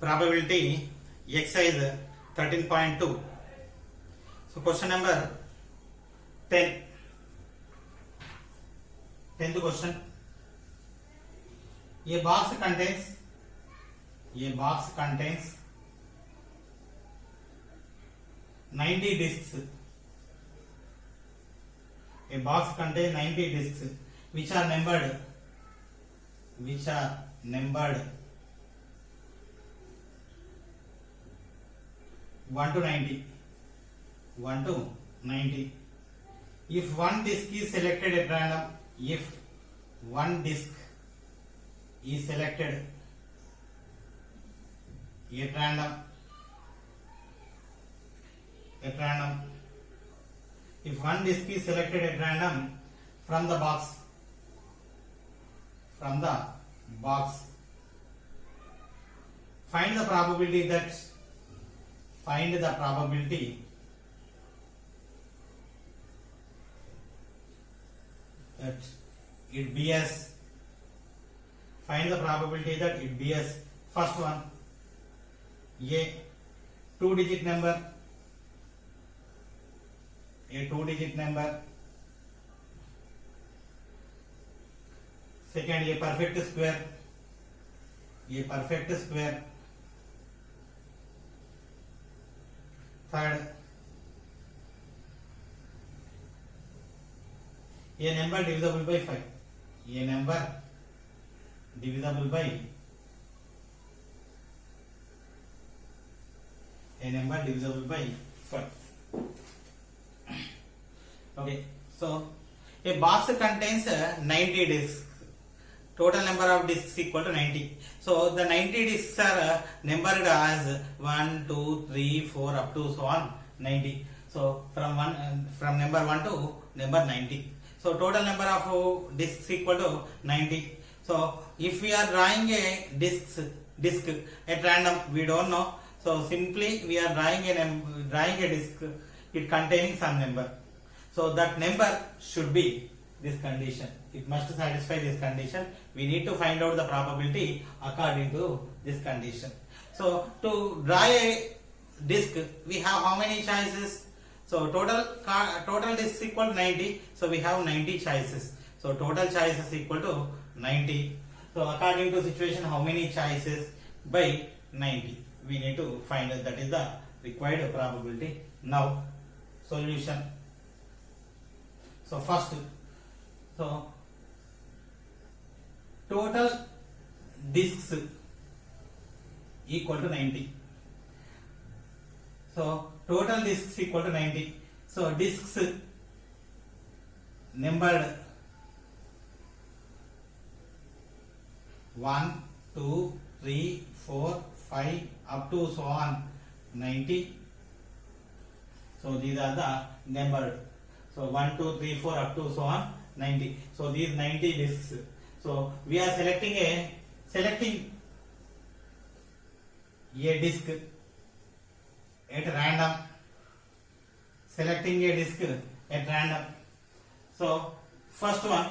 Probability exercise 13.2. So question number 10. 10th question. A box contains 90 discs. A box contains 90 discs which are numbered 1 to 90. If one disc is selected at random, if one disc is selected at random from the box, find the probability that it be as first one, a two-digit number, second a perfect square, third a number divisible by 5, Okay, so a box contains 90 discs. Total number of discs equal to 90. So the 90 discs are numbered as 1, 2, 3, 4 up to so on 90. So from number 1 to number 90. So total number of discs equal to 90. So if we are drawing a disc at random, we don't know. So simply we are drawing a disc, it containing some number. So that number should be this condition. It must satisfy this condition. We need to find out the probability according to this condition. So to draw a disc, we have how many choices? So total discs equal to 90. So we have 90 choices. So total choices equal to 90. So according to situation, how many choices by 90? We need to find that is the required probability. Now solution. So first, total discs equal to 90. So total discs equal to 90. So discs numbered 1, 2, 3, 4, 5 up to so on 90. So these are the numbered. So 1, 2, 3, 4 up to so on 90. So these 90 discs. So we are selecting a disc at random. So first one,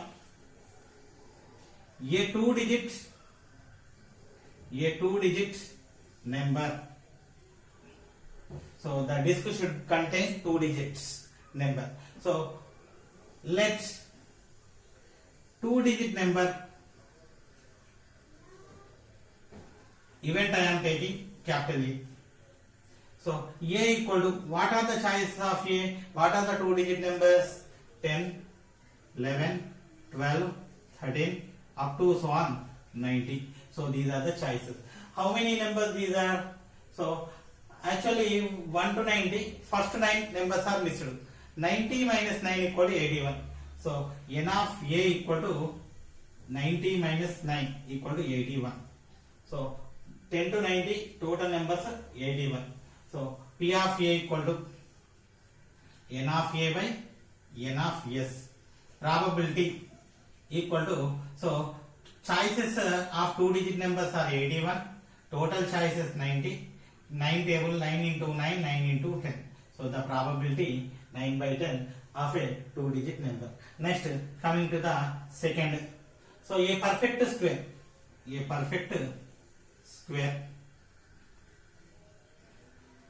a two-digit number. So the disc should contain 2 digits number. So let 2-digit number, event I am taking capital A. So A equal to, what are the choices of A? What are the 2-digit numbers? 10, 11, 12, 13 up to so on 90. So these are the choices. How many numbers these are? So actually 1 to 90, first 9 numbers are missed. 90 minus 9 equal to 81. So n of A equal to 90 minus 9 equal to 81. So 10 to 90 total numbers are 81. So P of A equal to n of A by n of S. Probability equal to, so choices of 2-digit numbers are 81. Total choices 90. 9 table, 9 into 9, 9 into 10. So the probability 9 by 10 of a 2-digit number. Next, coming to the second. So a perfect square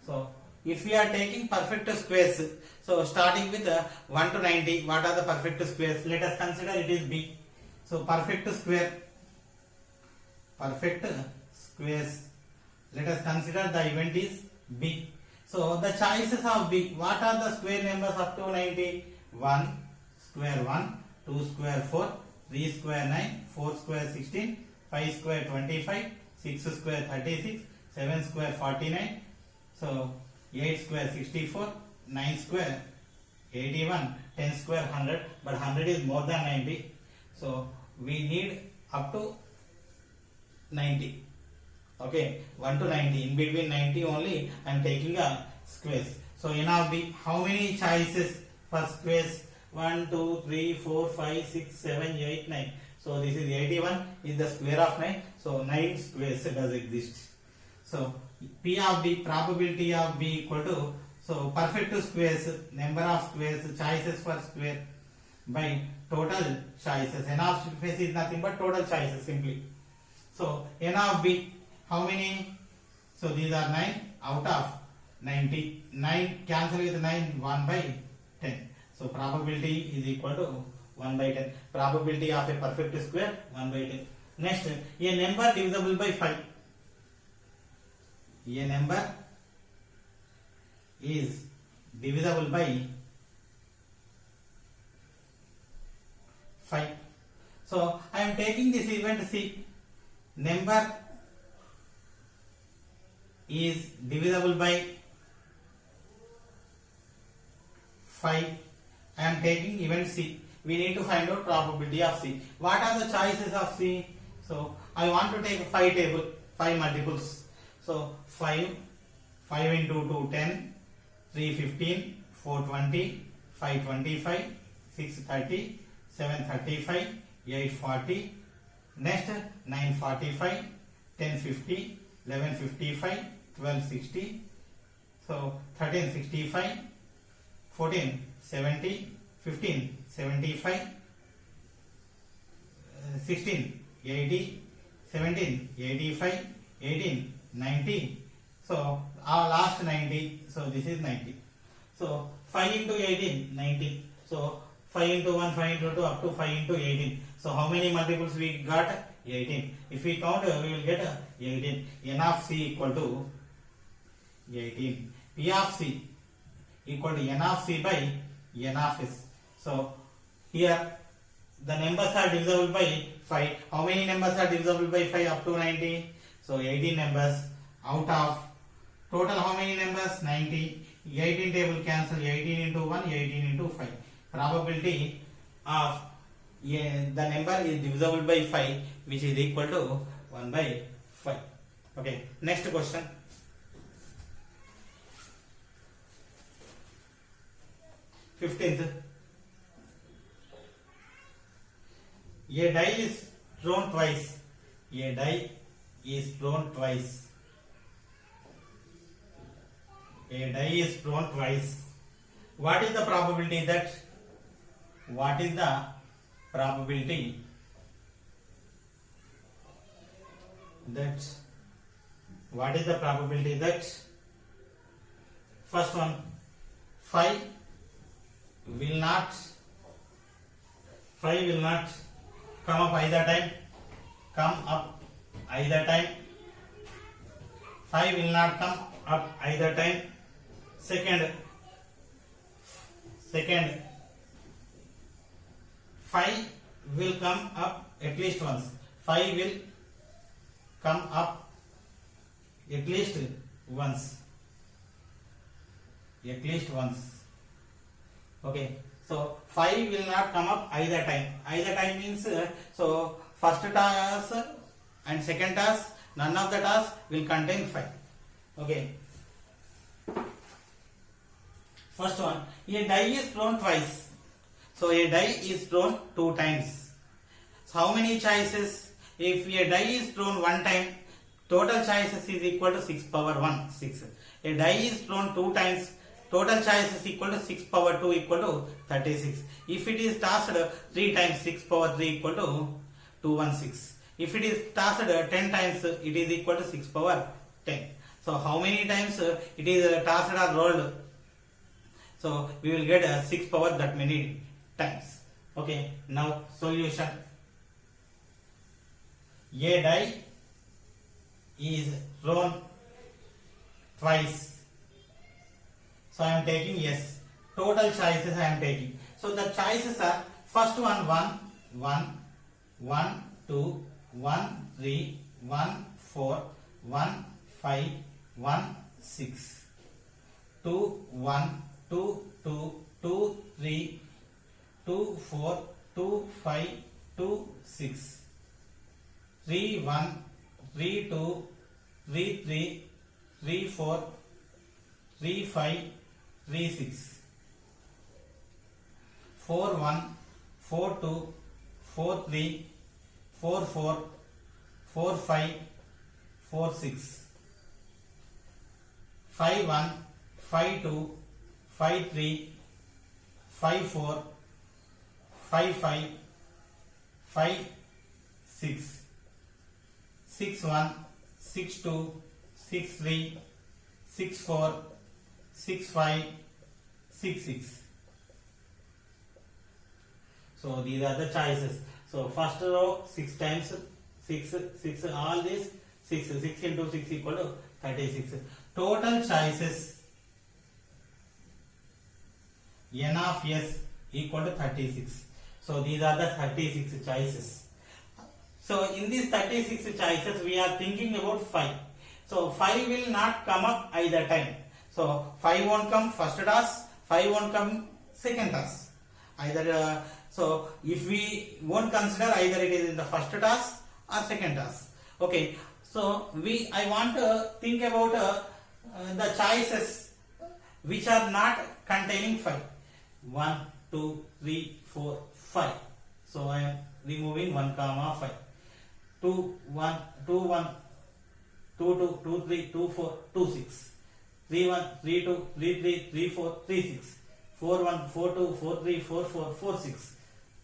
So if we are taking perfect squares, so starting with 1 to 90, what are the perfect squares? Let us consider it is B. So perfect squares. Let us consider the event is B. So the choices of B. What are the square numbers up to 90? 1 square 1, 2 square 4, 3 square 9, 4 square 16, 5 square 25, 6 square 36, 7 square 49. So 8 square 64, 9 square 81, 10 square 100, but 100 is more than 90. So we need up to 90. Okay, 1 to 90. In between 90 only I am taking a squares. So N of B, how many choices for squares? 1, 2, 3, 4, 5, 6, 7, 8, 9. So this is 81 is the square of 9. So 9 squares does exist. So P of B, probability of B equal to, so perfect squares, number of squares, choices for square by total choices. N of space is nothing but total choices simply. So N of B, how many? So these are 9 out of 90. 9 cancel with 9, 1 by 10. So probability is equal to 1 by 10. Probability of a perfect square 1 by 10. Next, a number divisible by 5. A number is divisible by 5. So I am taking this event C. Number is divisible by 5. I am taking event C. We need to find out probability of C. What are the choices of C? So I want to take 5 table, 5 multiples. So 5 into 2 10, 3 15, 4 20, 5 25, 6 30, 7 35, 8 40. Next 9 45, 10 50, 11 55, 12 60. So 13 65, 14 70, 15 75, 16 80, 17 85, 18 90. So our last 90. So this is 90. So 5 into 18 90. So 5 into 1, 5 into 2 up to 5 into 18. So how many multiples we got? 18. If we count, we will get 18. N of C equal to 18. P of C equal to N of C by N of S. So here the numbers are divisible by 5. How many numbers are divisible by 5 up to 90? So 18 numbers out of total how many numbers? 90. 18 table cancel. 18 into 1, 18 into 5. Probability of the number is divisible by 5, which is equal to 1 by 5. Okay, next question. Fifteenth. A die is thrown twice. A die is thrown twice. A die is thrown twice. What is the probability that? What is the probability that? What is the probability that? First one, 5 will not come up either time. 5 will not come up either time. Second, 5 will come up at least once. 5 will come up at least once. Okay, so 5 will not come up either time. Either time means so first task and second task, none of the tasks will contain 5. Okay. First one, a die is thrown twice. So a die is thrown 2 times. So how many choices? If a die is thrown 1 time, total choices is equal to 6 power 1, 6. A die is thrown 2 times, total choices equal to 6 power 2 equal to 36. If it is tossed 3 times, 6 power 3 equal to 216. If it is tossed 10 times, it is equal to 6 power 10. So So how many times it is tossed or rolled? So we will get 6 power that many times. Okay, now solution. A die is thrown twice. So I am taking yes. Total choices I am taking. So the choices are first one 1, 1, 1, 2, 1, 3, 1, 4, 1, 5, 1, 6. 2, 1, 2, 2, 2, 3, 2, 4, 2, 5, 2, 6. 3, 1, 3, 2, 3, 3, 3, 4, 3, 5, 3, 6. 4, 1, 4, 2, 4, 3, 4, 4, 4, 5, 4, 6. 5, 1, 5, 2, 5, 3, 5, 4, 5, 5, 5, 6. 6, 1, 6, 2, 6, 3, 6, 4, 6, 5, 6, 6. So these are the choices. So first row 6 times 6, 6, all these 6, 6 into 6 equal to 36. Total choices n of s equal to 36. So these are the 36 choices. So in these 36 choices we are thinking about 5. So 5 will not come up either time. So 5 won't come first toss, 5 won't come second toss. Either so if we won't consider either it is in the first toss or second toss. Okay. So I want to think about the choices which are not containing 5. 1, 2, 3, 4, 5. So I am removing 1 comma 5. 2, 1, 2, 1, 2, 2, 2, 3, 2, 4, 2, 6. 3, 1, 3, 2, 3, 3, 3, 4, 3, 6. 4, 1, 4, 2, 4, 3, 4, 4, 4, 6.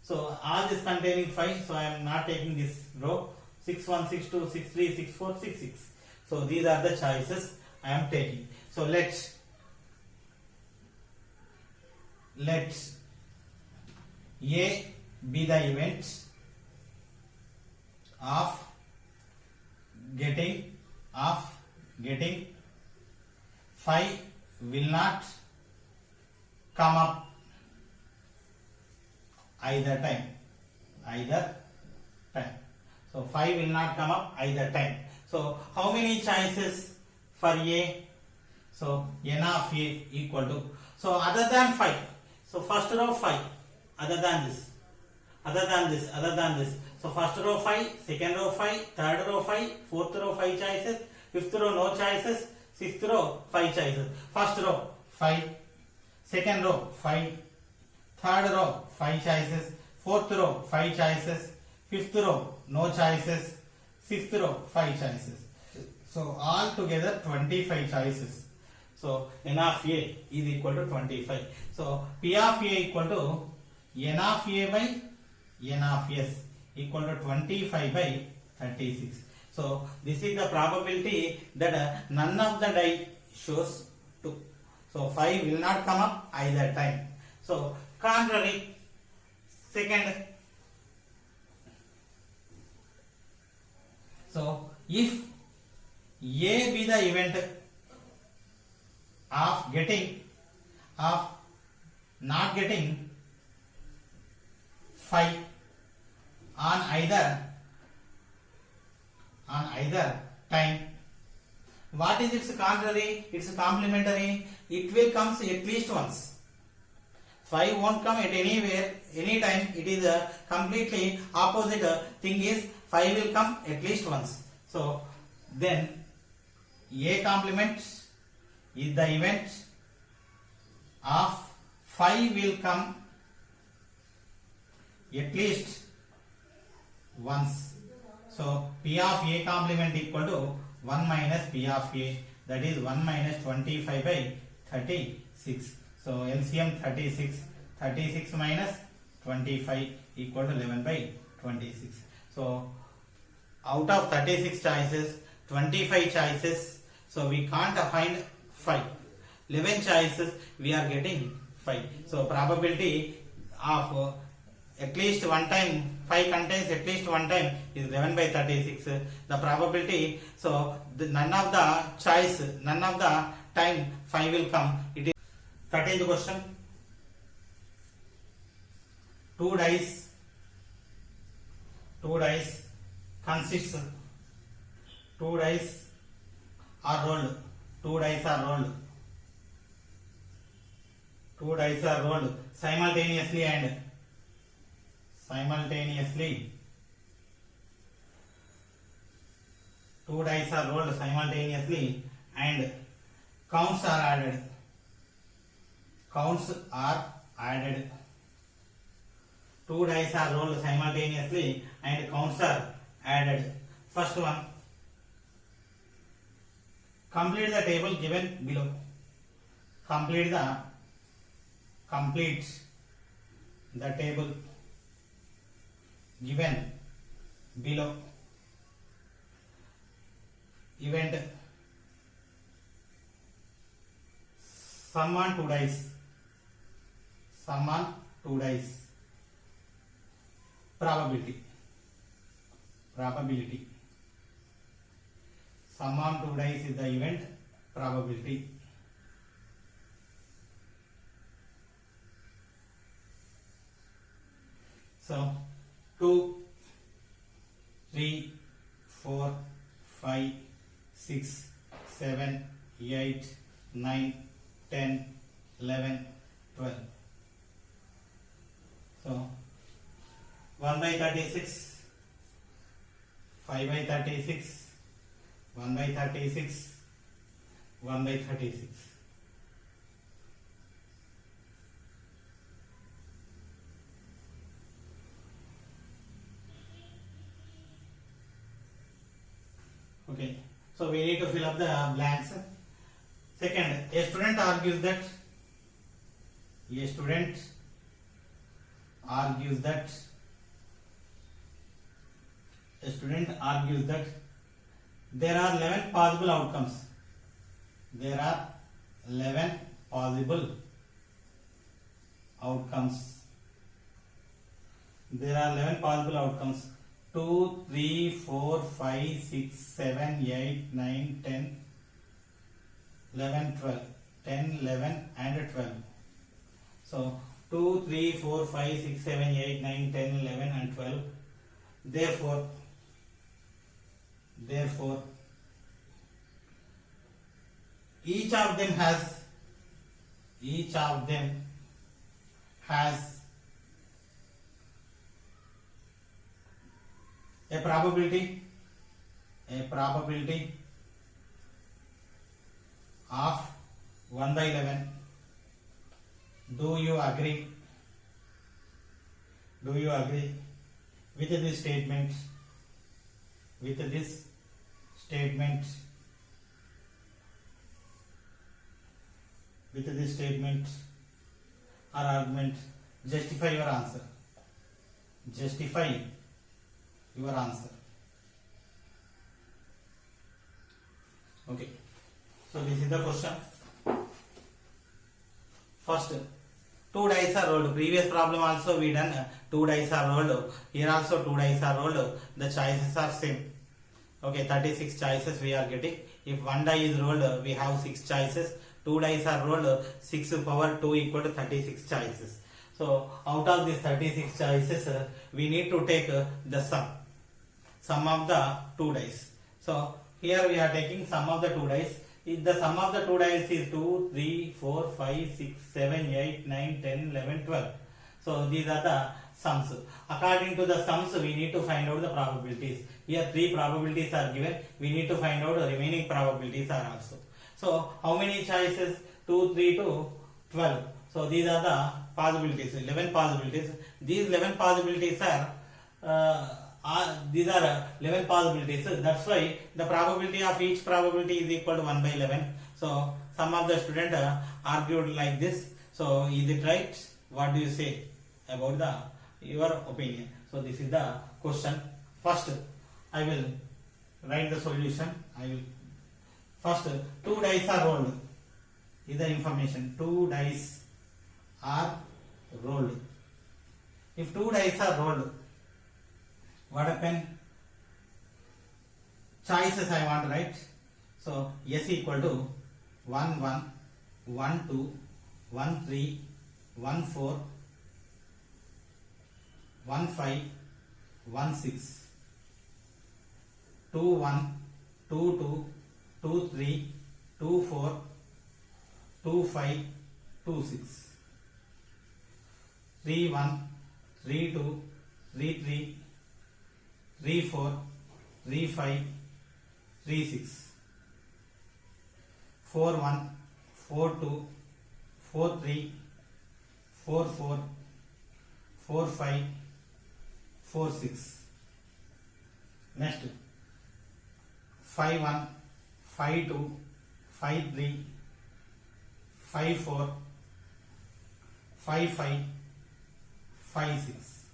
So all this containing 5. So I am not taking this row. 6, 1, 6, 2, 6, 3, 6, 4, 6, 6. So these are the choices I am taking. So let's A be the event of getting 5 will not come up either time. So 5 will not come up either time. So how many choices for A? So n of A equal to, so other than 5. So first row 5, other than this. So first row 5, second row 5, third row 5, fourth row 5 choices, fifth row no choices, sixth row 5 choices. First row 5, second row 5, third row 5 choices, fourth row 5 choices, fifth row no choices, sixth row 5 choices. So all together 25 choices. So n of A is equal to 25. So P of A equal to n of A by n of S equal to 25 by 36. So this is the probability that none of the die shows 2. So 5 will not come up either time. So contrary, second. So if A be the event of not getting 5 on either time, what is its contrary? It's complementary. It will come at least once. 5 won't come at anywhere, anytime. It is a completely opposite thing is 5 will come at least once. So then A complement is the event of 5 will come at least once. So P of A complement equal to 1 minus P of A, that is 1 minus 25 by 36. So LCM 36 minus 25 equal to 11 by 26. So out of 36 choices, 25 choices, So we can't find 5. 11 choices we are getting 5. So probability of at least one time 5 contains at least one time is 11 by 36. The probability, so none of the choice, none of the time 5 will come. It is 13th question. 2 dice consists, 2 dice are rolled, 2 dice are rolled, 2 dice are rolled simultaneously and simultaneously, 2 dice are rolled simultaneously and counts are added, counts are added. 2 dice are rolled simultaneously and counts are added. First one, complete the table given below. Complete the table given below. Event, sum on 2 dice, sum on 2 dice. Probability, sum on 2 dice is the event probability. So 2, 3, 4, 5, 6, 7, 8, 9, 10, 11, 12. So 1 by 36, 5 by 36, 1 by 36, 1 by 36. Okay, so we need to fill up the blanks. Second, a student argues that there are 11 possible outcomes. There are 11 possible outcomes. There are 11 possible outcomes. 2, 3, 4, 5, 6, 7, 8, 9, 10, 11, 12. 10, 11 and 12. So 2, 3, 4, 5, 6, 7, 8, 9, 10, 11 and 12. Therefore, each of them has a probability of 1 by 11. Do you agree with this statement? Or argument? Justify your answer. Okay, so this is the question. First, 2 dice are rolled. Previous problem also we done 2 dice are rolled. Here also 2 dice are rolled. The choices are same. Okay, 36 choices we are getting. If 1 die is rolled, we have 6 choices. 2 dice are rolled, 6 power 2 equal to 36 choices. So out of these 36 choices, we need to take the sum of the 2 dice. So here we are taking sum of the 2 dice. If the sum of the 2 dice is 2, 3, 4, 5, 6, 7, 8, 9, 10, 11, 12. So these are the sums. According to the sums, we need to find out the probabilities. Here 3 probabilities are given. We need to find out the remaining probabilities are also. So how many choices? 2, 3 to 12. So these are the possibilities, 11 possibilities. These 11 possibilities these are 11 possibilities. That's why the probability of each probability is equal to 1 by 11. So some of the student argued like this. So is it right? What do you say about your opinion? So this is the question. First, I will write the solution. First, 2 dice are rolled. Is the information. 2 dice are rolled. If 2 dice are rolled, what happen? Choices I want, right? So S equal to 1 1, 1 2, 1 3, 1 4, 1 5, 1 6, 2 1, 2 2, 2 3, 2 4, 2 5, 2 6, 3 1, 3 2, 3 3, 3 4, 3 5, 3 6, 4 1, 4 2, 4 3, 4 4, 4 5, 4 6. Next, 5 1, 5 2, 5 3, 5 4, 5 5, 5 6,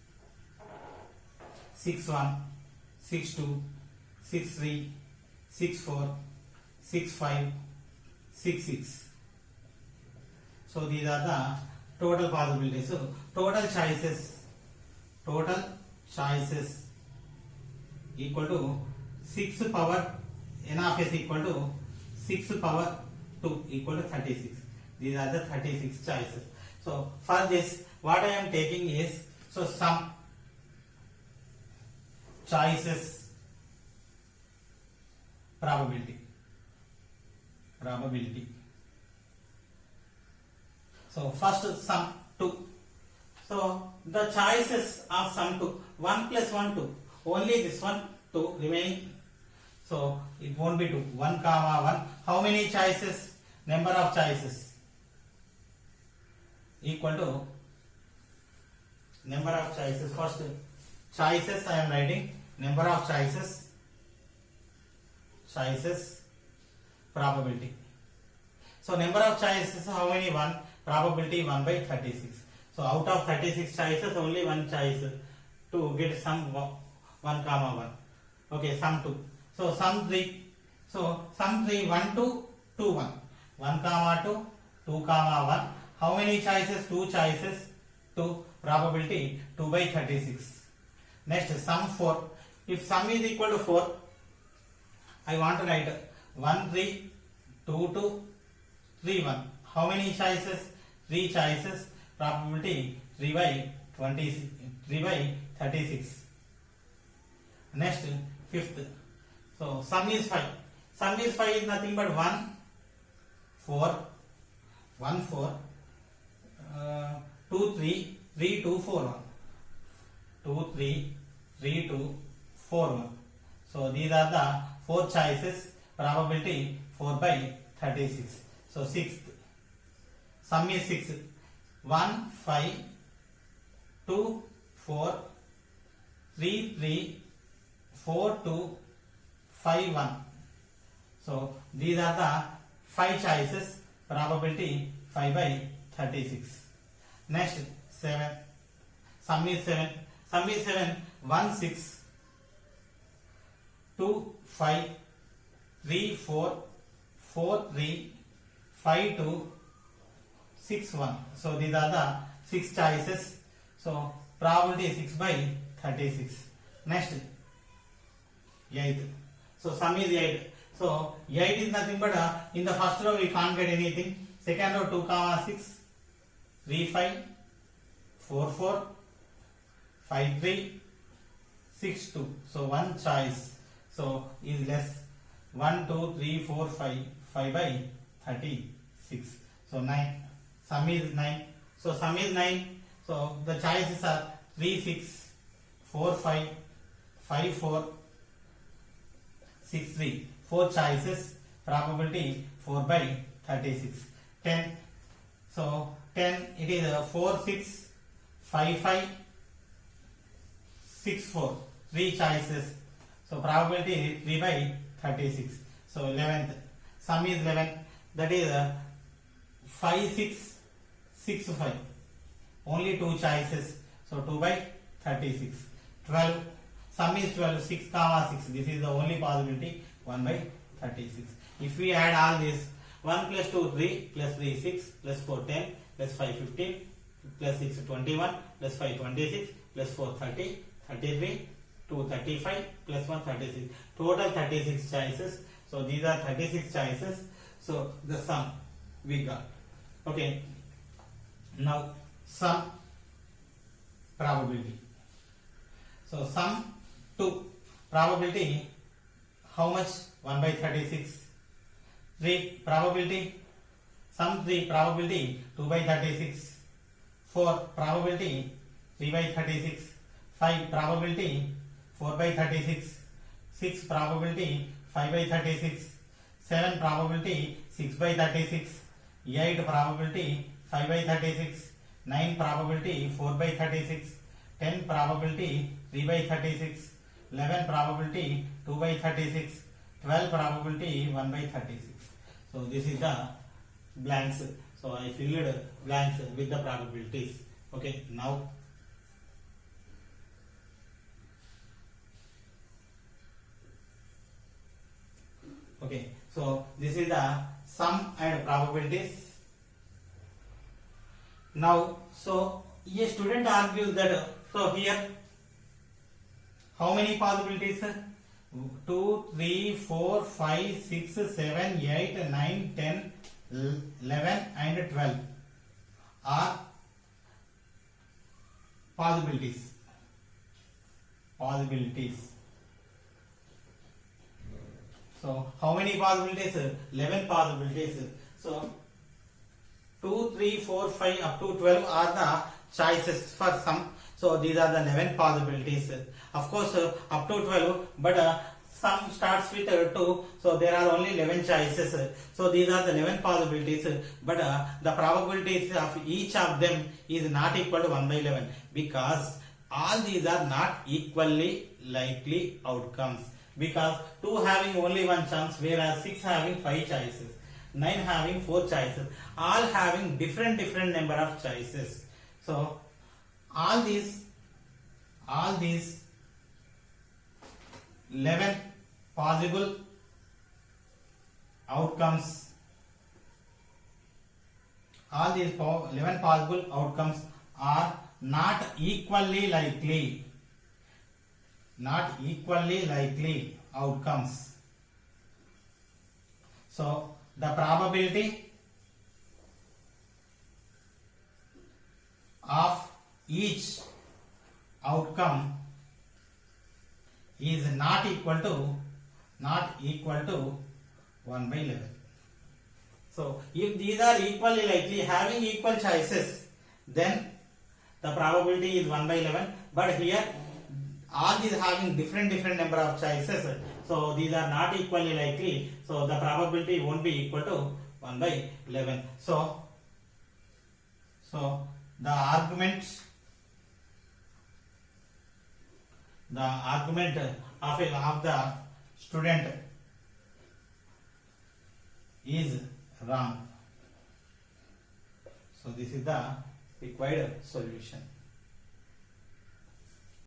6 1, 6 2, 6 3, 6 4, 6 5, 6 6. So these are the total possibilities. So total choices equal to 6 power n of s equal to 6 power 2 equal to 36. These are the 36 choices. So for this, what I am taking is, so some choices probability. So first sum 2. So the choices of sum 2, 1 plus 1 2, only this one 2 remaining. So it won't be 2. 1 comma 1. How many choices? Number of choices equal to number of choices. First choices I am writing, number of choices probability. So number of choices, how many? 1. Probability 1 by 36. So out of 36 choices, only one choice to get sum 1 comma 1. Okay, sum 2. So sum 3. So sum 3, 1 2 2 1. 1 comma 2, 2 comma 1. How many choices? 2 choices. 2. Probability 2 by 36. Next, sum 4. If sum is equal to 4, I want to write 1 3, 2 2, 3 1. How many choices? 3 choices. Probability 3 by 36. Next, fifth. So sum is 5. Sum is 5 is nothing but 1 4, 1 4, 2 3, 3 2 4 1. 2 3, 3 2, 4 1. So these are the 4 choices. Probability 4 by 36. So sixth. Sum is 6. 1 5, 2 4, 3 3, 4 2, 5 1. So these are the 5 choices. Probability 5 by 36. Next, 7. Sum is 7. 1 6, 2 5, 3 4, 4 3, 5 2, 6 1. So these are the 6 choices. So probability 6 by 36. Next, 8. So sum is 8. So 8 is nothing but in the first row we can't get anything. Second row 2 comma 6, 3 5, 4 4, 5 3, 6 2. So one choice. So is less. 1 2 3 4 5, 5 by 36. So 9. Sum is 9. So sum is 9. So the choices are 3 6, 4 5, 5 4, 6 3. 4 choices. Probability 4 by 36. 10. So 10, it is 4 6, 5 5, 6 4. 3 choices. So probability 3 by 36. So 11th. Sum is 11. That is 5 6, 6 5. Only 2 choices. So 2 by 36. 12. Sum is 12. 6 comma 6. This is the only possibility. 1 by 36. If we add all this, 1 plus 2 3 plus 3 6 plus 4 10 plus 5 15 plus 6 21 plus 5 26 plus 4 30 33 2 35 plus 1 36. Total 36 choices. So these are 36 choices. So the sum we got. Okay. Now sum probability. So sum 2 probability, how much? 1 by 36. 3 probability, sum 3 probability 2 by 36. 4 probability 3 by 36. 5 probability 4 by 36. 6 probability 5 by 36. 7 probability 6 by 36. 8 probability 5 by 36. 9 probability 4 by 36. 10 probability 3 by 36. 11 probability 2 by 36. 12 probability 1 by 36. So this is the blanks. So I filled blanks with the probabilities. Okay, now okay, so this is the sum and probabilities. Now, so a student argues that, so here how many possibilities? 2 3 4 5 6 7 8 9 10 11 and 12 are possibilities. So how many possibilities? 11 possibilities. So 2 3 4 5 up to 12 are the choices for sum. So these are the 11 possibilities. Of course, up to 12, but sum starts with 2, so there are only 11 choices. So these are the 11 possibilities, but the probabilities of each of them is not equal to 1 by 11, because all these are not equally likely outcomes. Because 2 having only one chance, whereas 6 having 5 choices, 9 having 4 choices, all having different number of choices. So all these 11 possible outcomes, all these 11 possible outcomes are not equally likely outcomes. So the probability of each outcome is not equal to 1 by 11. So if these are equally likely, having equal choices, then the probability is 1 by 11. But here all these having different number of choices, so these are not equally likely, so the probability won't be equal to 1 by 11. So the argument of the student is wrong. So this is the required solution.